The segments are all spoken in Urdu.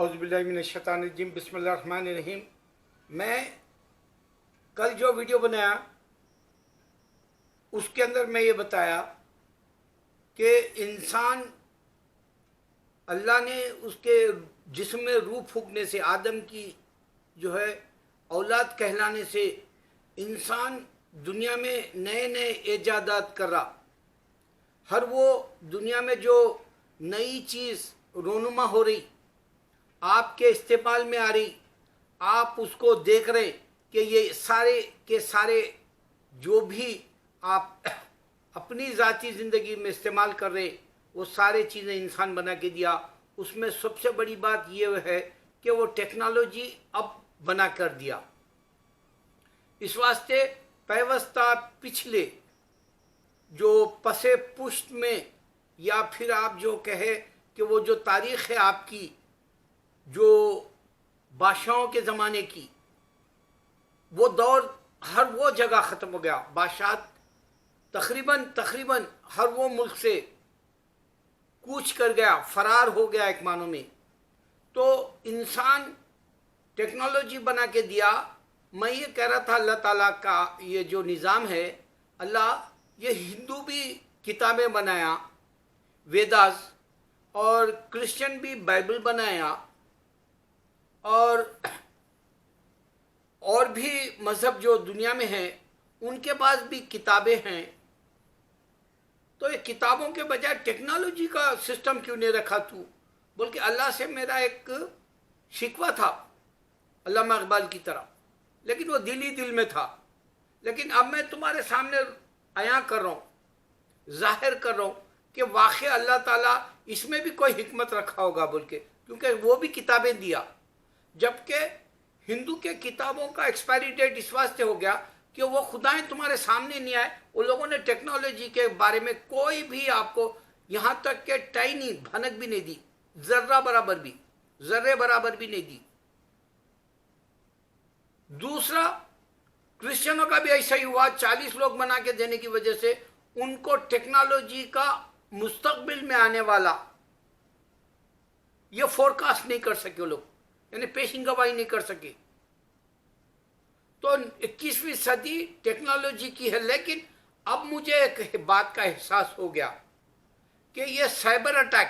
اعوذ باللہ من الشیطان الرجیم بسم اللہ الرحمن الرحیم۔ میں کل جو ویڈیو بنایا اس کے اندر میں یہ بتایا کہ انسان اللہ نے اس کے جسم میں روح پھونکنے سے، آدم کی جو ہے اولاد کہلانے سے انسان دنیا میں نئے نئے ایجادات کر رہا۔ ہر وہ دنیا میں جو نئی چیز رونما ہو رہی، آپ کے استعمال میں آ رہی، آپ اس کو دیکھ رہے کہ یہ سارے کے سارے جو بھی آپ اپنی ذاتی زندگی میں استعمال کر رہے وہ سارے چیزیں انسان بنا کے دیا۔ اس میں سب سے بڑی بات یہ ہے کہ وہ ٹیکنالوجی اب بنا کر دیا۔ اس واسطے پیوستہ پچھلے جو پس پشت میں، یا پھر آپ جو کہے کہ وہ جو تاریخ ہے آپ کی، جو بادشاہوں کے زمانے کی، وہ دور ہر وہ جگہ ختم ہو گیا۔ بادشاہ تقریباً ہر وہ ملک سے کوچ کر گیا، فرار ہو گیا ایک معنوں میں۔ تو انسان ٹیکنالوجی بنا کے دیا۔ میں یہ کہہ رہا تھا اللہ تعالیٰ کا یہ جو نظام ہے، اللہ یہ ہندو بھی کتابیں بنایا، ویداز، اور کرسچن بھی بائبل بنایا، اور بھی مذہب جو دنیا میں ہیں ان کے پاس بھی کتابیں ہیں۔ تو یہ کتابوں کے بجائے ٹیکنالوجی کا سسٹم کیوں نہیں رکھا تو؟ بلکہ اللہ سے میرا ایک شکوہ تھا علامہ اقبال کی طرح، لیکن وہ دل ہی دل میں تھا۔ لیکن اب میں تمہارے سامنے عیاں کر رہا ہوں، ظاہر کر رہا ہوں کہ واقع اللہ تعالیٰ اس میں بھی کوئی حکمت رکھا ہوگا بول کے، کیونکہ وہ بھی کتابیں دیا۔ جبکہ ہندو کے کتابوں کا ایکسپائری ڈیٹ اس واسطے ہو گیا کہ وہ خدائیں تمہارے سامنے نہیں آئے۔ وہ لوگوں نے ٹیکنالوجی کے بارے میں کوئی بھی آپ کو یہاں تک کہ ٹائنی بھنک بھی نہیں دی، ذرے برابر بھی نہیں دی۔ دوسرا، کرسچنوں کا بھی ایسا ہی ہوا، 40 لوگ بنا کے دینے کی وجہ سے ان کو ٹیکنالوجی کا مستقبل میں آنے والا یہ فورکاسٹ نہیں کر سکے، وہ لوگ یعنی پیشن گواہی نہیں کر سکے۔ تو 21ویں صدی ٹیکنالوجی کی ہے، لیکن اب مجھے ایک بات کا احساس ہو گیا کہ یہ سائبر اٹیک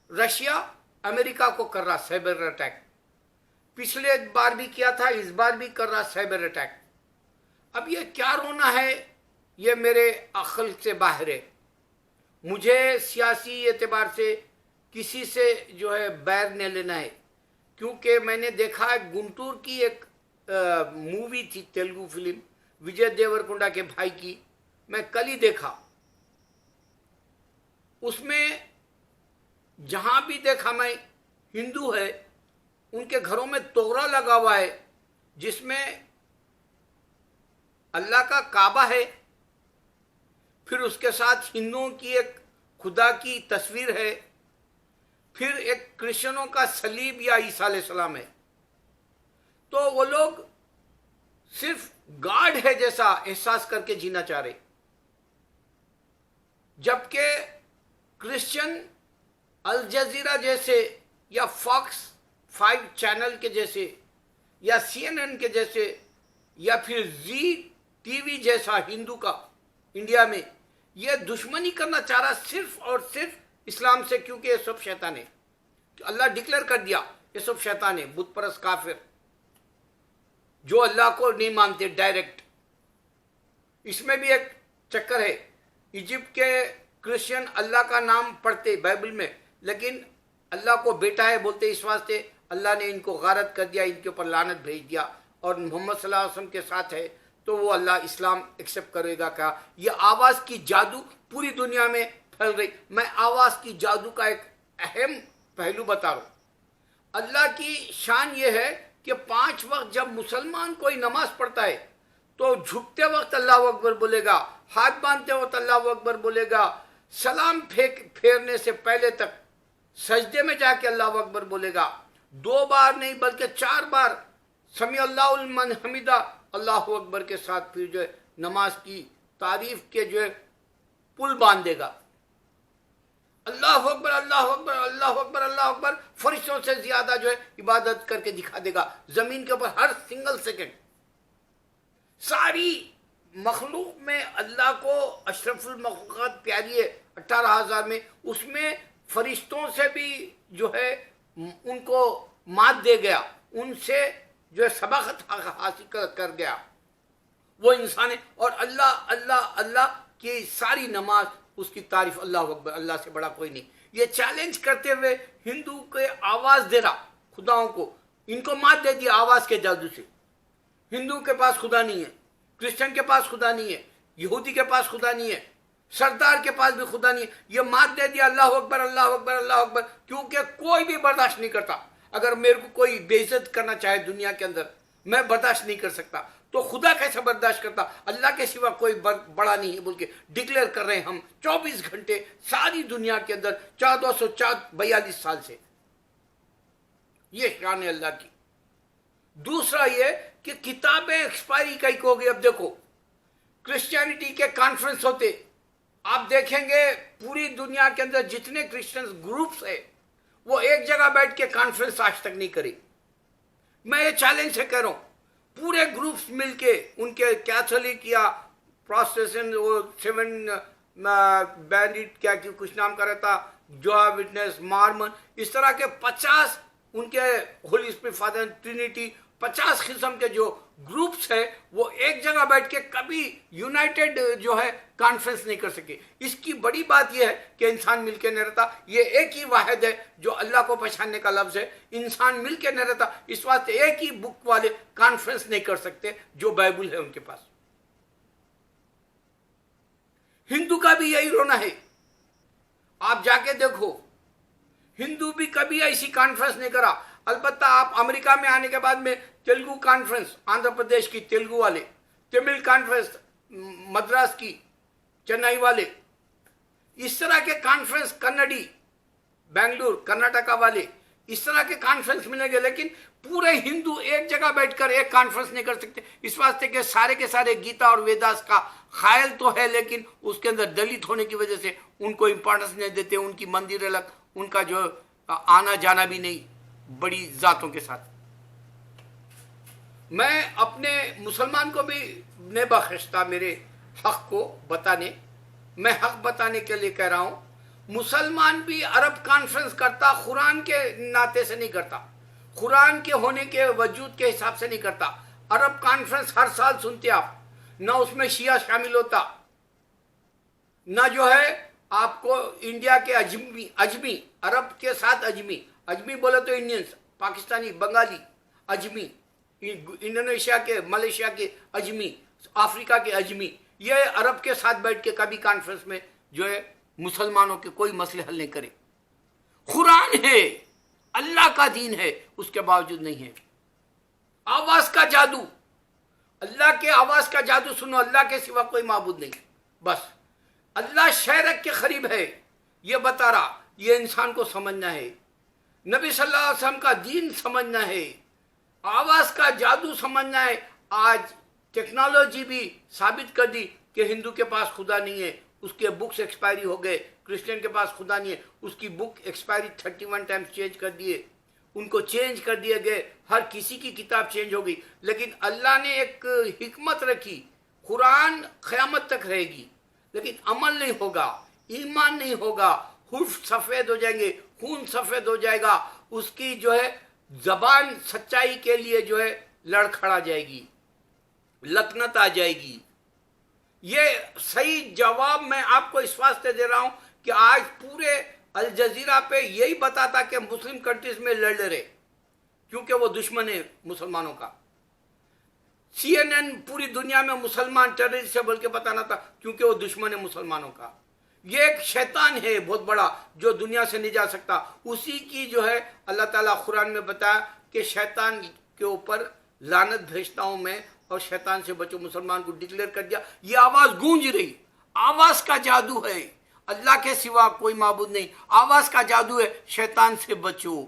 رشیا امریکہ کو کر رہا، سائبر اٹیک پچھلے بار بھی کیا تھا، اس بار بھی کر رہا سائبر اٹیک۔ اب یہ کیا رونا ہے، یہ میرے عقل سے باہر ہے۔ مجھے سیاسی اعتبار سے کسی سے جو ہے بیر نہیں لینا ہے، کیونکہ میں نے دیکھا ہے گنٹور کی ایک مووی تھی، تیلگو فلم، وجے دیورکنڈا کے بھائی کی، میں کل ہی دیکھا۔ اس میں جہاں بھی دیکھا میں ہندو ہے، ان کے گھروں میں توغرا لگا ہوا ہے جس میں اللہ کا کعبہ ہے، پھر اس کے ساتھ ہندوؤں کی ایک خدا کی تصویر ہے، پھر ایک کرسچنوں کا صلیب یا عیسیٰ علیہ السلام ہے۔ تو وہ لوگ صرف گاڈ ہے جیسا احساس کر کے جینا چاہ رہے، جبکہ کرسچن الجزیرہ جیسے یا فاکس 5 چینل کے جیسے یا CNN کے جیسے یا پھر زی ٹی وی جیسا ہندو کا انڈیا میں یہ دشمنی کرنا چاہ رہا صرف اور صرف اسلام سے، کیونکہ یہ سب شیطان ہے۔ اللہ ڈکلیئر کر دیا یہ سب شیطان ہے، بت پرست کافر جو اللہ کو نہیں مانتے ڈائریکٹ۔ اس میں بھی ایک چکر ہے، ایجپٹ کے کرسچن اللہ کا نام پڑھتے بائبل میں، لیکن اللہ کو بیٹا ہے بولتے، اس واسطے اللہ نے ان کو غارت کر دیا، ان کے اوپر لعنت بھیج دیا، اور محمد صلی اللہ علیہ وسلم کے ساتھ ہے تو وہ اللہ اسلام ایکسیپٹ کرے گا کیا؟ یہ آواز کی جادو پوری دنیا میں پھیل رہی۔ میں آواز کی جادو کا ایک اہم پہلو بتا رہا ہوں۔ اللہ کی شان یہ ہے کہ 5 وقت جب مسلمان کوئی نماز پڑھتا ہے تو جھکتے وقت اللہ اکبر بولے گا، ہاتھ باندھتے وقت اللہ اکبر بولے گا، سلام پھیرنے سے پہلے تک سجدے میں جا کے اللہ اکبر بولے گا، 2 بار نہیں بلکہ 4 بار سمیع اللہ لمن حمیدہ اللہ اکبر کے ساتھ پھر جو ہے نماز کی تعریف کے جو ہے پل باندھے گا۔ اللہ اکبر اللہ اکبر اللہ اکبر اللہ اکبر، فرشتوں سے زیادہ جو ہے عبادت کر کے دکھا دے گا زمین کے اوپر ہر سنگل سیکنڈ۔ ساری مخلوق میں اللہ کو اشرف المخلوقات پیاری ہے 18,000 میں، اس میں فرشتوں سے بھی جو ہے ان کو مات دے گیا، ان سے جو ہے سبقت حاصل کر گیا وہ انسان ہے۔ اور اللہ اللہ اللہ کی ساری نماز اس کی تعریف، اللہ اکبر، اللہ سے بڑا کوئی نہیں۔ یہ چیلنج کرتے ہوئے ہندو کے آواز دے رہا خداؤں کو، ان کو مات دے دیا آواز کے جادو سے۔ ہندو کے پاس خدا نہیں ہے، کرسچن کے پاس خدا نہیں ہے، یہودی کے پاس خدا نہیں ہے، سردار کے پاس بھی خدا نہیں ہے، یہ مات دے دیا اللہ اکبر اللہ اکبر اللہ اکبر، کیونکہ کوئی بھی برداشت نہیں کرتا۔ اگر میرے کو کوئی بے عزت کرنا چاہے دنیا کے اندر، میں برداشت نہیں کر سکتا، تو خدا کیسے برداشت کرتا؟ اللہ کے سوا کوئی بڑا نہیں ہے بول کے ڈکلیئر کر رہے ہیں ہم 24 گھنٹے ساری دنیا کے اندر 1442 سال سے۔ یہ شان ہے اللہ کی۔ دوسرا یہ کہ کتابیں ایکسپائری کئی ہو گئی۔ اب دیکھو کرسچینٹی کے کانفرنس ہوتے، آپ دیکھیں گے پوری دنیا کے اندر جتنے کرسچن گروپس ہیں وہ ایک جگہ بیٹھ کے کانفرنس آج تک نہیں کری۔ میں یہ چیلنج سے کہہ رہا ہوں، پورے گروپس مل کے ان کے کیتھولک یا پروٹسٹنٹ، وہ 7 بینڈٹ کیا کچھ نام کا رہتا، جوہا وٹنس، مارمن، اس طرح کے 50 ان کے ہولی اسپرٹ فادر ٹرینیٹی 50 قسم کے جو گروپس ہیں وہ ایک جگہ بیٹھ کے کبھی یونائٹڈ جو ہے کانفرنس نہیں کر سکے۔ اس کی بڑی بات یہ ہے کہ انسان مل کے نہیں رہتا۔ یہ ایک ہی واحد ہے جو اللہ کو پہچاننے کا لفظ ہے، انسان مل کے نہیں رہتا۔ اس واسطے ایک ہی بک والے کانفرنس نہیں کر سکتے جو بائبل ہے ان کے پاس۔ ہندو کا بھی یہی رونا ہے، آپ جا کے دیکھو ہندو بھی کبھی ایسی کانفرنس نہیں کرا۔ البتہ آپ امریکہ میں آنے کے بعد میں تیلگو کانفرنس، آندھرا پردیش کی تیلگو والے، تمل کانفرنس مدراس کی چنئی والے، اس طرح کے کانفرنس کنڑی بنگلور کرناٹکا والے، اس طرح کے کانفرنس ملیں گے، لیکن پورے ہندو ایک جگہ بیٹھ کر ایک کانفرنس نہیں کر سکتے، اس واسطے کہ سارے کے سارے گیتا اور ویداس کا خیال تو ہے لیکن اس کے اندر دلت ہونے کی وجہ سے ان کو امپورٹنس نہیں دیتے، ان کی مندر الگ، ان کا جو آنا جانا بھی نہیں بڑی ذاتوں کے ساتھ۔ میں اپنے مسلمان کو بھی نہیں بخشتا میرے حق کو بتانے، میں حق بتانے کے لیے کہہ رہا ہوں، مسلمان بھی عرب کانفرنس کرتا، قرآن کے ناطے سے نہیں کرتا، قرآن کے ہونے کے وجود کے حساب سے نہیں کرتا۔ عرب کانفرنس ہر سال سنتے آپ، نہ اس میں شیعہ شامل ہوتا، نہ جو ہے آپ کو انڈیا کے اجمی عرب کے ساتھ اجمی بولے تو انڈینس، پاکستانی، بنگالی، اجمی، انڈونیشیا کے، ملیشیا کے اجمی، افریقہ کے اجمی، یہ عرب کے ساتھ بیٹھ کے کبھی کانفرنس میں جو ہے مسلمانوں کے کوئی مسئلے حل نہیں کرے۔ قرآن ہے، اللہ کا دین ہے، اس کے باوجود نہیں ہے۔ آواز کا جادو، اللہ کے آواز کا جادو سنو، اللہ کے سوا کوئی معبود نہیں، بس اللہ شہرک کے قریب ہے، یہ بتا رہا، یہ انسان کو سمجھنا ہے، نبی صلی اللہ علیہ وسلم کا دین سمجھنا ہے، آواز کا جادو سمجھنا ہے۔ آج ٹیکنالوجی بھی ثابت کر دی کہ ہندو کے پاس خدا نہیں ہے، اس کے بکس ایکسپائری ہو گئے، کرسچن کے پاس خدا نہیں ہے، اس کی بک ایکسپائری 31 ٹائمز چینج کر دیے، ان کو چینج کر دیے گئے، ہر کسی کی کتاب چینج ہو گئی، لیکن اللہ نے ایک حکمت رکھی، قرآن قیامت تک رہے گی، لیکن عمل نہیں ہوگا، ایمان نہیں ہوگا، حرف سفید ہو جائیں گے، خون سفید ہو جائے گا، اس کی جو ہے زبان سچائی کے لیے جو ہے لڑکھڑا جائے گی، لکنت آ جائے گی۔ یہ صحیح جواب میں آپ کو اس واسطے دے رہا ہوں کہ آج پورے الجزیرہ پہ یہی بتاتا کہ مسلم کنٹریز میں لڑ رہے کیونکہ وہ دشمن ہے مسلمانوں کا۔ CNN پوری دنیا میں مسلمان ٹیررسٹ سے بول کے بتانا تھا کیونکہ وہ دشمن ہے مسلمانوں کا۔ یہ ایک شیطان ہے بہت بڑا جو دنیا سے نہیں جا سکتا، اسی کی جو ہے اللہ تعالیٰ قرآن میں بتایا کہ شیطان کے اوپر لعنت بھیجتا ہوں میں اور شیطان سے بچو، مسلمان کو ڈکلیئر کر دیا۔ یہ آواز گونج رہی، آواز کا جادو ہے، اللہ کے سوا کوئی معبود نہیں، آواز کا جادو ہے، شیطان سے بچو۔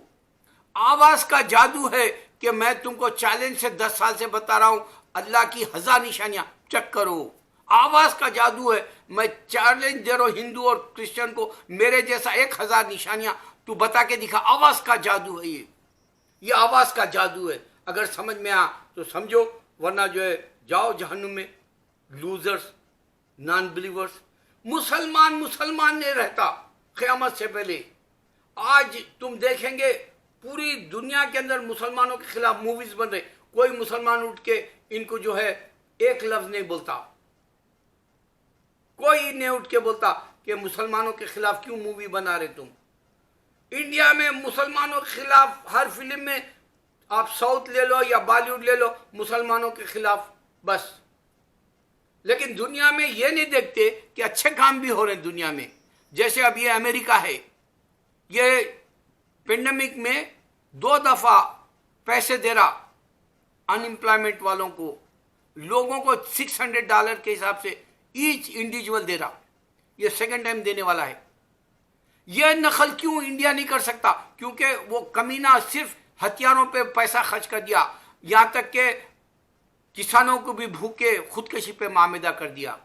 آواز کا جادو ہے کہ میں تم کو چیلنج سے 10 سال سے بتا رہا ہوں، اللہ کی 1000 نشانیاں چیک کرو، آواز کا جادو ہے. میں چیلنج دے رہا ہوں ہندو اور کرسچن کو, میرے جیسا 1000 نشانیاں تو بتا کے دکھا. آواز کا جادو ہے یہ آواز کا جادو ہے. اگر سمجھ میں آ تو سمجھو, ورنہ جو ہے جاؤ جہنم میں. Losers, non believers. مسلمان نہیں رہتا قیامت سے پہلے. آج تم دیکھیں گے پوری دنیا کے اندر مسلمانوں کے خلاف موویز بن رہے. کوئی مسلمان اٹھ کے ان کو جو ہے ایک لفظ نہیں بولتا. کوئی نہیں اٹھ کے بولتا کہ مسلمانوں کے خلاف کیوں مووی بنا رہے تم. انڈیا میں مسلمانوں کے خلاف ہر فلم میں, آپ ساؤتھ لے لو یا بالی ووڈ لے لو, مسلمانوں کے خلاف بس. لیکن دنیا میں یہ نہیں دیکھتے کہ اچھے کام بھی ہو رہے ہیں دنیا میں. جیسے اب یہ امریکہ ہے, یہ پینڈیمک میں 2 دفعہ پیسے دے رہا ان امپلائمنٹ والوں کو, لوگوں کو $600 کے حساب سے ایچ انڈیویجول دے رہا. یہ سیکنڈ ٹائم دینے والا ہے. یہ نقل کیوں انڈیا نہیں کر سکتا؟ کیونکہ وہ کمینہ صرف ہتھیاروں پہ پیسہ خرچ کر دیا, یہاں تک کہ کسانوں کو بھی بھوکے خودکشی پہ معامدہ کر دیا.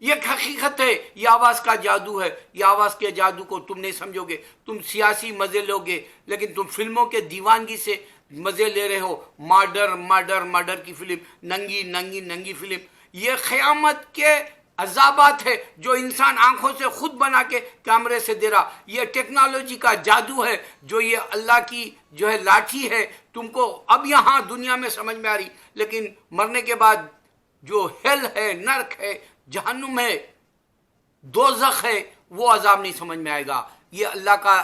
یہ ایک حقیقت ہے. یہ آواز کا جادو ہے. یہ آواز کے جادو کو تم نہیں سمجھو گے. تم سیاسی مزے لو گے, لیکن تم فلموں کے دیوانگی سے مزے لے رہے ہو. مرڈر کی فلم, ننگی فلم. یہ قیامت کے عذابات ہے جو انسان آنکھوں سے خود بنا کے کیمرے سے دے رہا. یہ ٹیکنالوجی کا جادو ہے جو یہ اللہ کی جو ہے لاٹھی ہے. تم کو اب یہاں دنیا میں سمجھ میں آ رہی, لیکن مرنے کے بعد جو ہیل ہے, نرک ہے, جہنم ہے, دوزخ ہے, وہ عذاب نہیں سمجھ میں آئے گا. یہ اللہ کا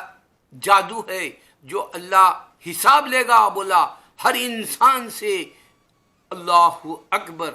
جادو ہے جو اللہ حساب لے گا. بولا ہر انسان سے. اللہ اکبر.